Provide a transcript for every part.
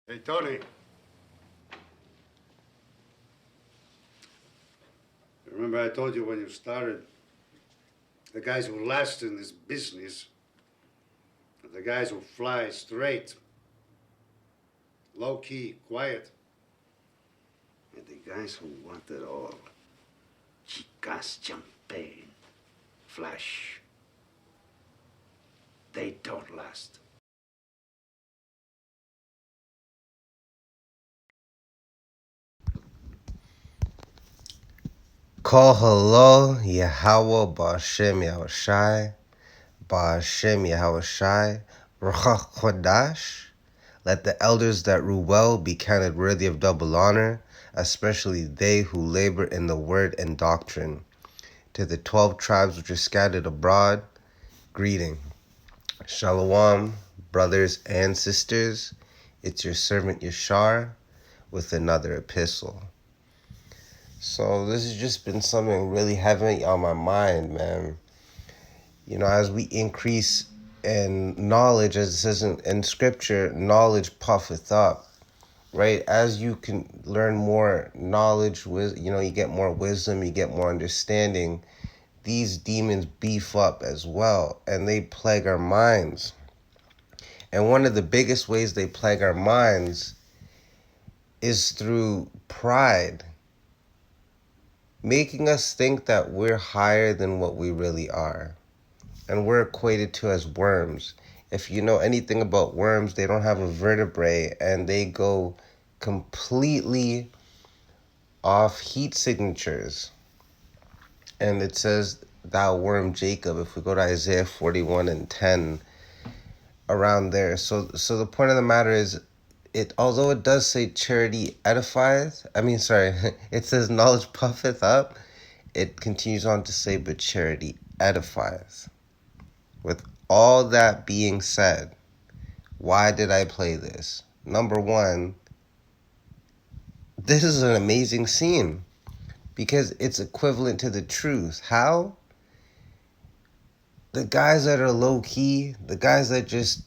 Hey, Tony. Remember I told you when you started, the guys who last in this business are the guys who fly straight, low-key, quiet, and the guys who want it all. Chicas, champagne, flash. They don't last. Call hello, Yahweh Ba'ashem Yahushai, Ba'ashem Yahushai, Ruach Kodash. Let the elders that rule well be counted worthy of double honor, especially they who labor in the word and doctrine. To the 12 tribes which are scattered abroad, greeting. Shalom, brothers and sisters. It's your servant Yashar with another epistle. So this has just been something really heavy on my mind, man. You know, as we increase in knowledge, as it says in scripture, knowledge puffeth up, right? As you can learn more knowledge, you get more wisdom, you get more understanding, these demons beef up as well, and they plague our minds. And one of the biggest ways they plague our minds is through pride, making us think that we're higher than what we really are. And we're equated to as worms. If you know anything about worms, they don't have a vertebrae and they go completely off heat signatures. And it says, thou worm Jacob, if we go to Isaiah 41 and 10, around there. So the point of the matter is, although it does say charity edifieth, it says knowledge puffeth up, it continues on to say, but charity edifieth. With all that being said, why did I play this? Number one, this is an amazing scene because it's equivalent to the truth. How? The guys that are low key, the guys that just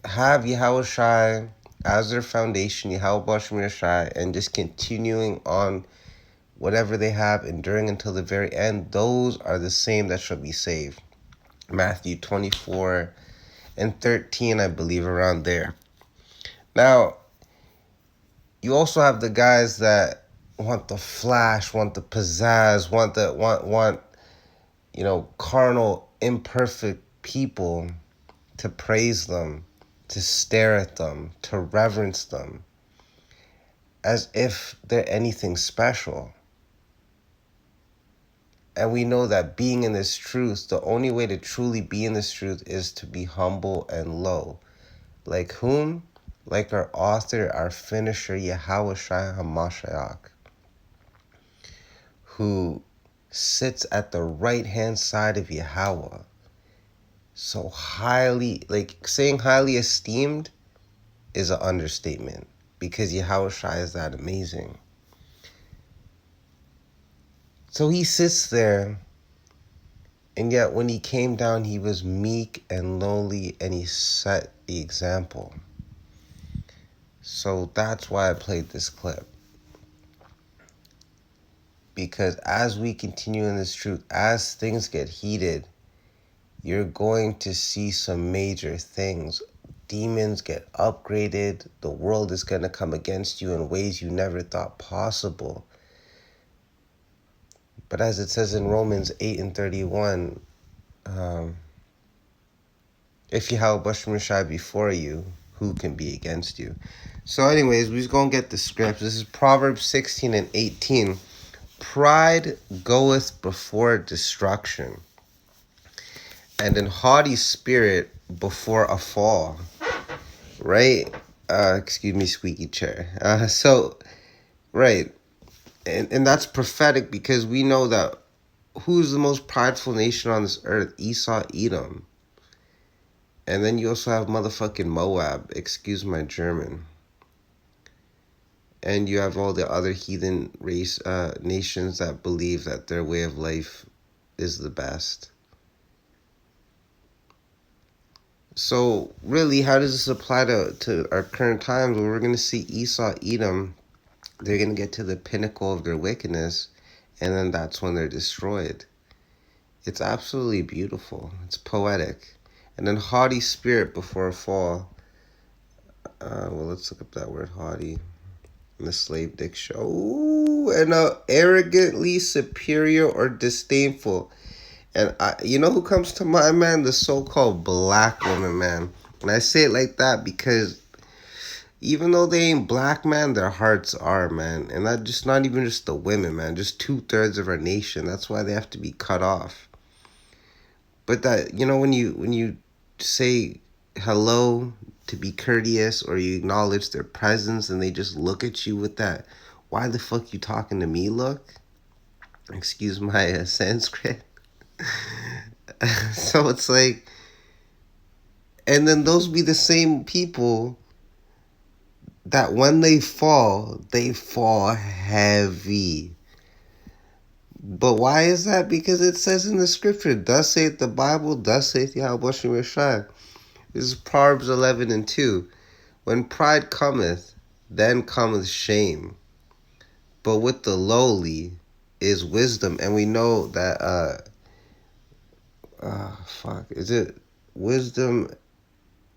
have Yahushai as their foundation, Yahweh Shai, and just continuing on whatever they have, enduring until the very end, those are the same that shall be saved. Matthew 24 and 13, I believe, around there. Now, you also have the guys that want the flash, want the pizzazz, want carnal, imperfect people to praise them, to stare at them, to reverence them, as if they're anything special. And we know that being in this truth, the only way to truly be in this truth is to be humble and low. Like whom? Like our author, our finisher, Yahweh Shai HaMashiach, who sits at the right-hand side of Yahweh. So highly, like saying highly esteemed is an understatement because Yahweh Shai is that amazing. So he sits there, and yet when he came down, he was meek and lowly, and he set the example. So that's why I played this clip. Because as we continue in this truth, as things get heated, you're going to see some major things. Demons get upgraded. The world is going to come against you in ways you never thought possible. But as it says in Romans 8 and 31, if you have Bashar Shai before you, who can be against you? So anyways, we're going to get the scripts. This is Proverbs 16 and 18. Pride goeth before destruction, and an haughty spirit before a fall. Right? Excuse me, squeaky chair. Right. And that's prophetic because we know that who's the most prideful nation on this earth? Esau, Edom. And then you also have motherfucking Moab. Excuse my German. And you have all the other heathen nations that believe that their way of life is the best. So really, how does this apply to our current times? Where we're gonna see Esau, Edom, they're gonna get to the pinnacle of their wickedness, and then that's when they're destroyed. It's absolutely beautiful. It's poetic. And then haughty spirit before a fall. Well, let's look up that word haughty in the slave diction. Ooh, and arrogantly superior or disdainful. And you know who comes to mind, man? The so-called black woman, man. And I say it like that because even though they ain't black, man, their hearts are, man. And that just not even just the women, man. Just 2/3 of our nation. That's why they have to be cut off. But that, you know, when you say hello to be courteous, or you acknowledge their presence, and they just look at you with that, why the fuck you talking to me look? Excuse my Sanskrit. So it's like, and then those be the same people that when they fall heavy. But why is that? Because it says in the scripture, thus saith the Bible, thus saith Yahweh Shem Yeshai. This is Proverbs 11:2. When pride cometh, then cometh shame. But with the lowly is wisdom. And we know that, is it wisdom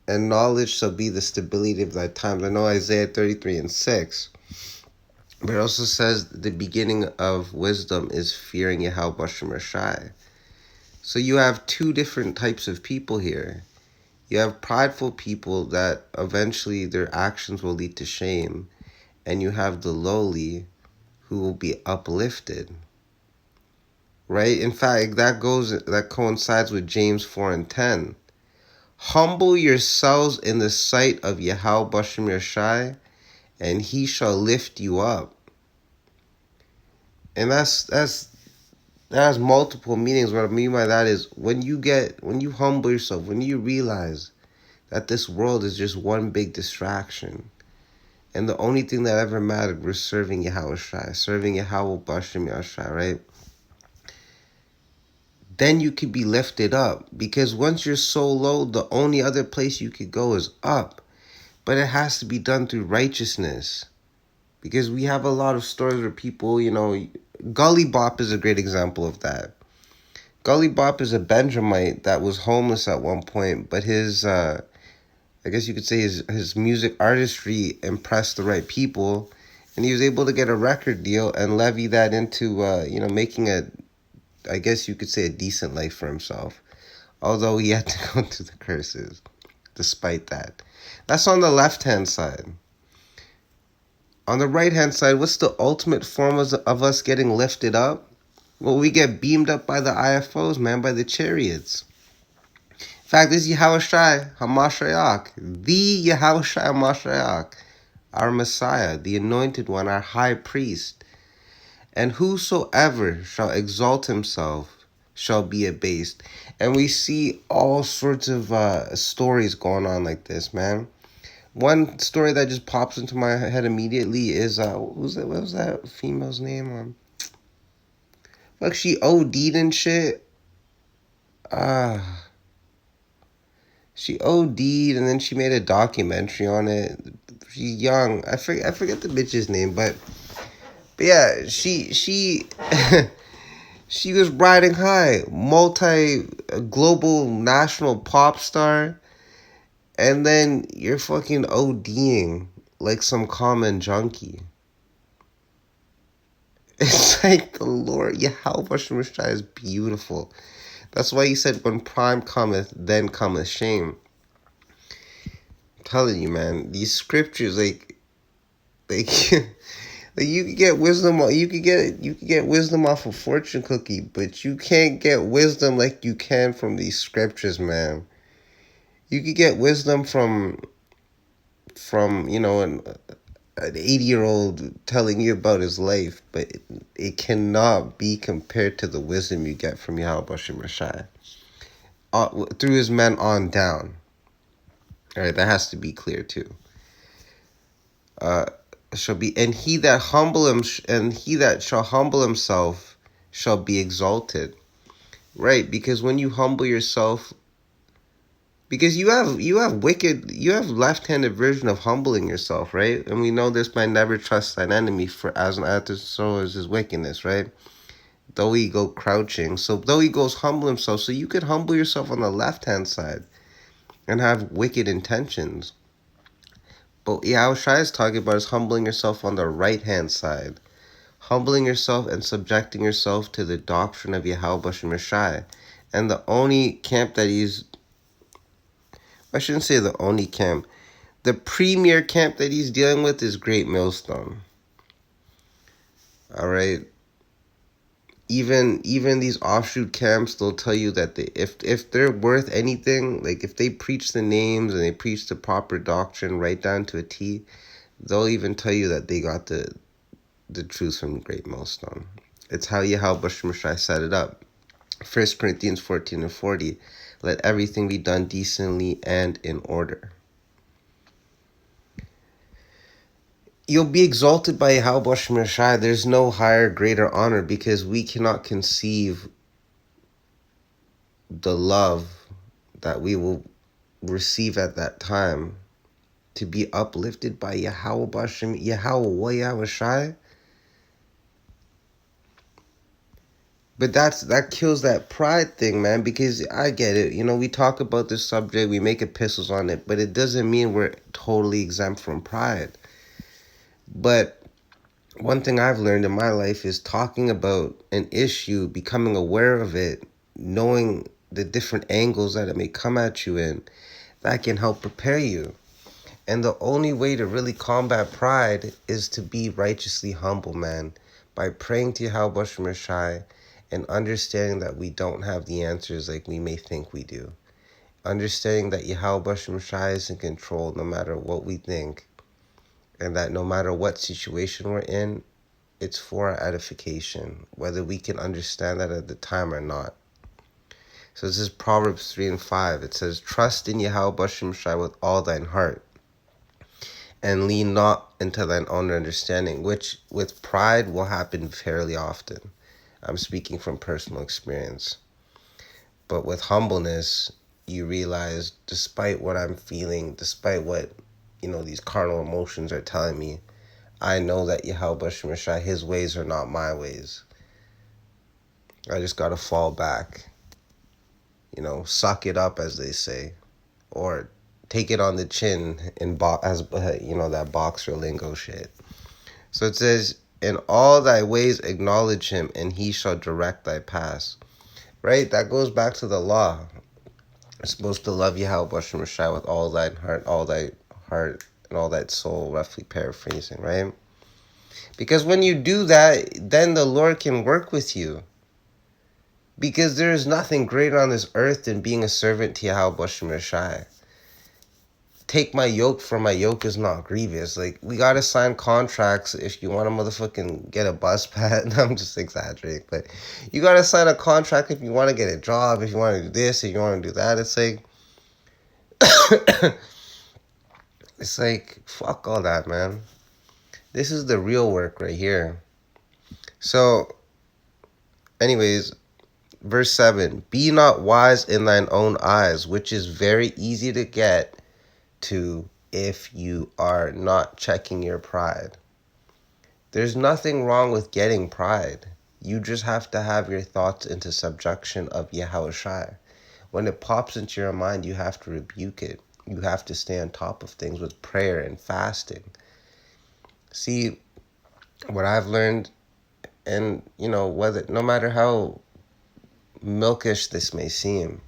and knowledge shall be the stability of thy times. I know Isaiah 33:6. But it also says the beginning of wisdom is fearing Yahweh Shem Yeshai. So you have two different types of people here. You have prideful people that eventually their actions will lead to shame. And you have the lowly who will be uplifted. Right? In fact, that coincides with James 4:10. Humble yourselves in the sight of Yahweh Shem Yeshai, and he shall lift you up. And that has multiple meanings. What I mean by that is when you humble yourself, when you realize that this world is just one big distraction, and the only thing that ever mattered was serving Yahweh Shai, serving Yahweh Shem Yeshai, right? Then you could be lifted up, because once you're so low, the only other place you could go is up. But it has to be done through righteousness. Because we have a lot of stories where people, Gully Bop is a great example of that. Gully Bop is a Benjamite that was homeless at one point, but his, I guess you could say his music artistry impressed the right people, and he was able to get a record deal and levy that into, making I guess you could say a decent life for himself. Although he had to go through the curses, despite that. That's on the left-hand side. On the right-hand side, what's the ultimate form of us getting lifted up? Well, we get beamed up by the IFOs, man, by the chariots. In fact, this is Yahushai HaMashiach, the Yahushai HaMashiach, our Messiah, the Anointed One, our High Priest. And whosoever shall exalt himself shall be abased. And we see all sorts of stories going on like this, man. One story that just pops into my head immediately is, what was that female's name? Like she OD'd and shit. She OD'd and then she made a documentary on it. She's young. I forget the bitch's name, but yeah, she she was riding high, multi-global national pop star, and then you're fucking ODing like some common junkie. It's like the Lord, Yahweh Shem Yeshai is beautiful. That's why he said, when prime cometh, then cometh shame. I'm telling you, man, these scriptures, like you can get wisdom. You can get wisdom off a fortune cookie, but you can't get wisdom like you can from these scriptures, man. You could get wisdom from an 80-year-old telling you about his life, but it cannot be compared to the wisdom you get from Yahweh Shem Yeshai through his men on down. All right, that has to be clear too. Shall be, and he that shall humble himself shall be exalted. Right, because when you humble yourself, Because you have left-handed version of humbling yourself, right? And we know this by never trust thine enemy, for as an actor so is his wickedness, right? Though he go crouching, so though he goes humble himself, so you could humble yourself on the left-hand side and have wicked intentions. But Yahushua is talking about is humbling yourself on the right-hand side, humbling yourself and subjecting yourself to the doctrine of Yahweh Bashem Yeshai. And the only camp that I shouldn't say the only camp, the premier camp that he's dealing with is Great Millstone. All right. Even these offshoot camps, they'll tell you that if they're worth anything, like if they preach the names and they preach the proper doctrine right down to a T, they'll even tell you that they got the truth from Great Millstone. It's how Yahweh Bashem Yeshai set it up. 1 Corinthians 14:40, let everything be done decently and in order. You'll be exalted by Yahweh Bashem Yeshai. There's no higher, greater honor, because we cannot conceive the love that we will receive at that time to be uplifted by Yahweh Bashem Yahweh. But that kills that pride thing, man, because I get it. You know, we talk about this subject, we make epistles on it, but it doesn't mean we're totally exempt from pride. But one thing I've learned in my life is talking about an issue, becoming aware of it, knowing the different angles that it may come at you in, that can help prepare you. And the only way to really combat pride is to be righteously humble, man, by praying to Yahweh Bashem Yeshai and understanding that we don't have the answers like we may think we do. Understanding that Yahweh Bashem Yeshai is in control no matter what we think, and that no matter what situation we're in, it's for our edification, whether we can understand that at the time or not. So this is Proverbs 3:5. It says, trust in Yahweh Bashem Yeshai with all thine heart, and lean not into thine own understanding, which with pride will happen fairly often. I'm speaking from personal experience. But with humbleness, you realize, despite what I'm feeling, despite what, these carnal emotions are telling me, I know that Yahweh Bashem Yeshai, his ways are not my ways. I just got to fall back. Suck it up, as they say. Or take it on the chin, that boxer lingo shit. So it says, in all thy ways acknowledge him, and he shall direct thy paths. Right? That goes back to the law. You're supposed to love Yahweh Bashem Yeshai with all thy heart, and all that soul, roughly paraphrasing, right? Because when you do that, then the Lord can work with you. Because there is nothing greater on this earth than being a servant to Yahweh Bashem Yeshai. Take my yoke, for my yoke is not grievous. Like, we gotta sign contracts if you want to motherfucking get a bus pass. I'm just exaggerating, but you gotta sign a contract if you want to get a job, if you want to do this, if you want to do that. It's like, it's like, fuck all that, man. This is the real work right here. So, anyways, verse 7, be not wise in thine own eyes, which is very easy to get to if you are not checking your pride. There's nothing wrong with getting pride. You just have to have your thoughts into subjection of Yahushua. When it pops into your mind, you have to rebuke it. You have to stay on top of things with prayer and fasting. See, what I've learned, and no matter how milkish this may seem,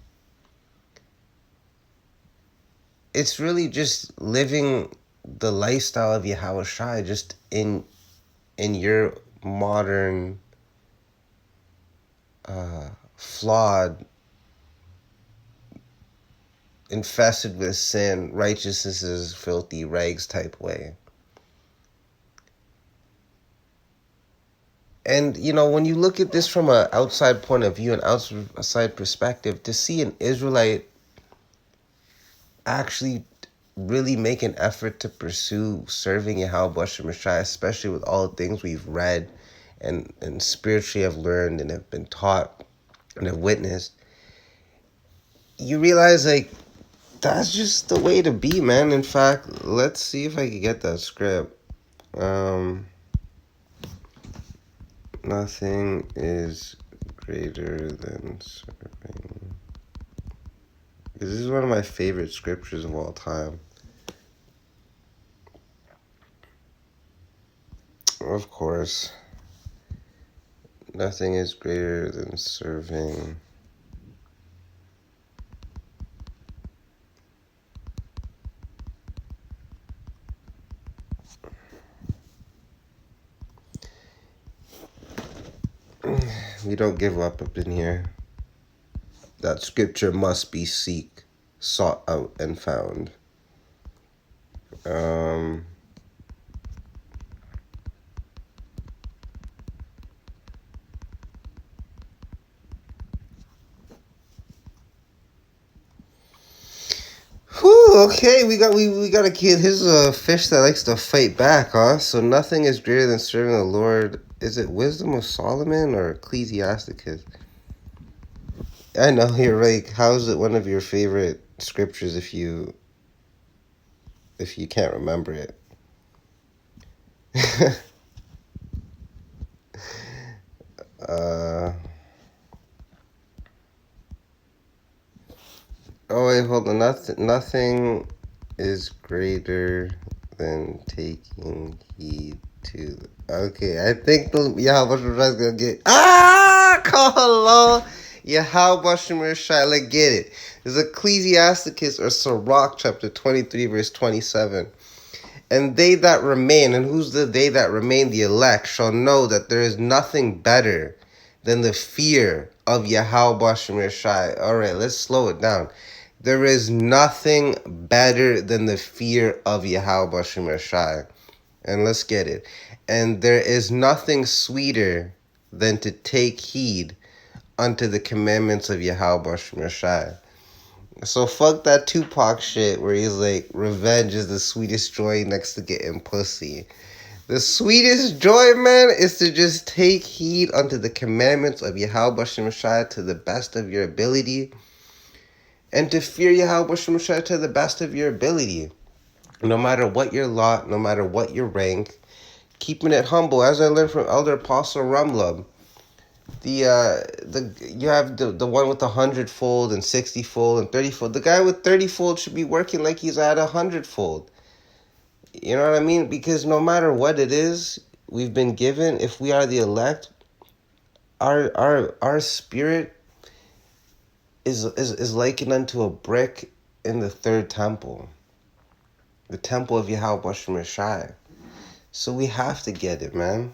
it's really just living the lifestyle of Yahushua just in your modern, flawed, infested with sin, righteousness is filthy rags type way. And, when you look at this from an outside point of view, an outside perspective, to see an Israelite actually really make an effort to pursue serving Yahweh Bashem Yeshai, especially with all the things we've read and spiritually have learned and have been taught and have witnessed, you realize, like, that's just the way to be, man. In fact, let's see if I can get that script. Nothing is greater than serving. This is one of my favorite scriptures of all time. Of course. Nothing is greater than serving. We don't give up in here. That scripture must be sought out and found. Whew, okay, we got a kid. Here's a fish that likes to fight back, huh? So nothing is greater than serving the Lord. Is it Wisdom of Solomon or Ecclesiasticus? I know you're like, how is it one of your favorite scriptures if you can't remember it? Oh wait, hold on. Nothing is greater than taking heed to. Okay, I think Yahweh is gonna get. Hello, Yahweh Shai. Let's get it. It's Ecclesiasticus or Sirach chapter 23 verse 27. And they that remain, and who's the they that remain? The elect shall know that there is nothing better than the fear of Yahweh Shai. All right, let's slow it down. There is nothing better than the fear of Yahweh Shai. And let's get it. And there is nothing sweeter than to take heed unto the commandments of Yahweh Shai. So fuck that Tupac shit where he's like, revenge is the sweetest joy next to getting pussy. The sweetest joy, man, is to just take heed unto the commandments of Yahweh Shai to the best of your ability. And to fear Yahweh Shai to the best of your ability. No matter what your lot, no matter what your rank, keeping it humble. As I learned from Elder Apostle Rumlub, you have the one with 100-fold and 60-fold and 30-fold. The guy with 30-fold should be working like he's at 100-fold. You know what I mean? Because no matter what it is we've been given, if we are the elect, our spirit is likened unto a brick in the third temple. The temple of Yahweh Shai. So we have to get it, man.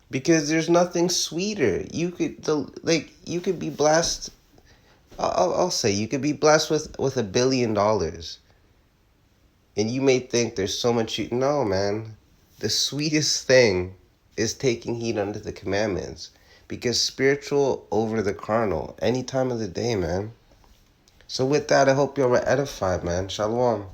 Because there's nothing sweeter. You could be blessed. I'll say you could be blessed with $1 billion, and you may think there's so much. No, man. The sweetest thing is taking heed unto the commandments, because spiritual over the carnal any time of the day, man. So with that, I hope you're edified, man. Shalom.